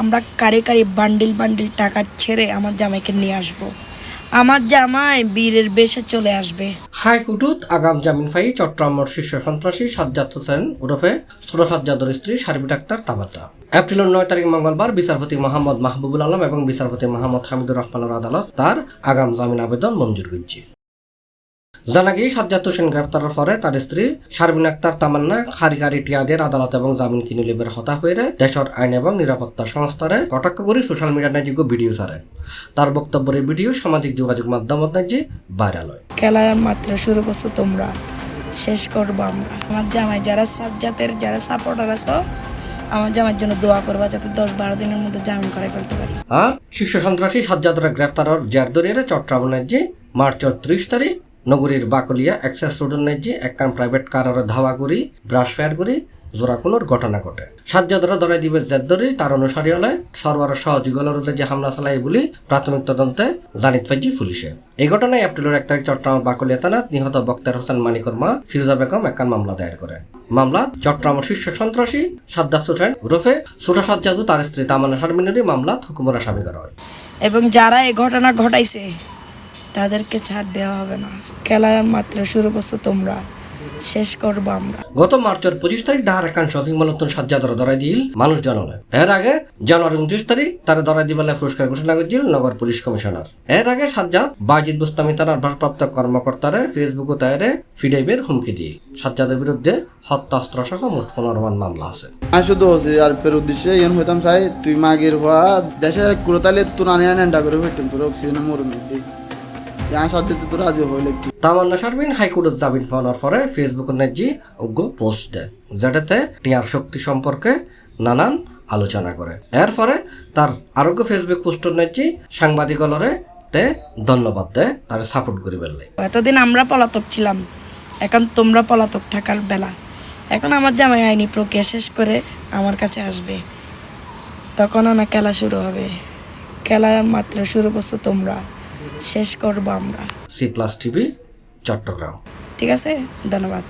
আমরা কারি কারি bundle bundle টাকা ছেড়ে আমার জামাইকে নিয়ে আসব। আমার জামাই বীরের বেশে চলে আসবে। হাইকোর্টত আগাম জামিন পাই চট্টগ্রামের শীর্ষ সন্ত্রাসী সাজ্জাদ হোসেন ওরফে ছোট সাজ্জাদের স্ত্রী সার্বিক ডাক্তার তামান্না। এপ্রিলের 9 তারিখ মঙ্গলবার বিচারপতি মোহাম্মদ মাহবুবুল আলম এবং বিচারপতি মোহাম্মদ হামিদুর রহমানের আদালত তার আগাম জামিন আবেদন মঞ্জুর করেছে। জানা গিয়ে সাজ্জাদ হোসেন গ্রেফতারের পরে তার স্ত্রী শারমিন আক্তার তামান্না হারিকারি টিয়াদের আদালত এবং জামিন কিনে লিবের হতা হয়ে দেশের আইন এবং নিরাপত্তা সংস্থারে কটাক্ষ করে সোশ্যাল মিডিয়া নাইযোগ্য ভিডিও ছাড়ে। তার বক্তব্যের ভিডিও সামাজিক যোগাযোগ মাধ্যমত নাইজে ভাইরাল হয়। খেলা মাত্র শুরু করছো তোমরা, শেষ করবো আমরা। আমার জামাই যারা সাজ্জাদের যারা সাপোর্টার আছো, আমার জামাইয়ের জন্য দোয়া করবা যাতে 10-12 দিনের মধ্যে জামিন করে ফেলতে পারি। আর শীর্ষ সন্ত্রাসী সাজ্জাদের গ্রেফতারের জের ধরে চট্টগ্রাম নাইজে মার্চের 30 তারিখ নগরীর বাকলিয়া এক্সেস রোডের নাইজে একখান প্রাইভেট কারের ধাওয়া করি ব্রাশ ফায়ার করি জোড়াকুনোর ঘটনা ঘটে। সাজ্জাদরা ধরাই দিবে জের ধরে তার অনুসারী হলে সরবরাহ সহযোগীগুলোর যে হামলা চালাই বলে প্রাথমিক তদন্তে জানিত পাইছে পুলিশে। এই ঘটনায় এপ্রিলের 1 তারিখ চট্টগ্রাম বাকলিয়া থানাত নিহত বক্তার হোসেন মানিকর মা ফিরোজা বেগম একখান মামলা দায়ের করে। মামলাত চট্টগ্রামের শীর্ষ সন্ত্রাসী সাজ্জাদ হোসেন ওরফে ছোট সাজ্জাদ তার স্ত্রী তামান্না শারমিনেরই মামলাত হুকুমের আসামি করা হয়। এবং যারা এই ঘটনা ঘটাইছে তাদেরকে ছাড় দেওয়া হবে না। খেলা মাত্র শুরু করছো তোমরা, শেষ করবো আমরা। গত মার্চের 25 তারিখ ঢাকার একখান শপিং মলত সাজ্জাদরা ধরাই দিল মানুষ জনলে। এর আগে জানুয়ারি 29 তারিখ তারা ধরাই দিবেলা পুরস্কার ঘোষণা করেছিল নগর পুলিশ কমিশনার। এর আগে সাজ্জাদ বাইজিদ বুস্তামি থানার ভারপ্রাপ্ত কর্মকর্তারে ফেসবুকে তাইরে ফিডাইবের হুমকি দিল। সাজ্জাদের বিরুদ্ধে হত্যাস্ত্র সহ মোট 15 মামলা আছে। শুধু হচ্ছে আর পের উদ্দেশ্যে ইন হইতাম চাই তুই মাগের হওয়া দেশের কুড়তালে তোর আনে নেন্ডা করে হইতাম তোর অক্সিজেন মরুন দিই তোর রাজি হইলে তামান্না শারমিন হাইকোর্টের জামিন পাওয়ার পরে ফেসবুকে নাইজি অজ্ঞ পোস্ট দেয়, যেটাতে টিয়ার শক্তি সম্পর্কে নানান আলোচনা করে। এর পরে তার আরোগ্য ফেসবুক পোস্টর নাইজি সাংবাদিকলরে তে ধন্যবাদ দেয়, তার সাপোর্ট করি বেললে। এতদিন আমরা পলাতক ছিলাম, এখন তোমরা পলাতক থাকার বেলা। এখন আমার জামাই আইনি প্রক্রিয়া শেষ করে আমার কাছে আসবে, তখন আমার খেলা শুরু হবে। খেলা মাত্র শুরু করছো তোমরা, শেষ করবো আমরা। C+ TV Chittagong. ঠিক আছে, ধন্যবাদ।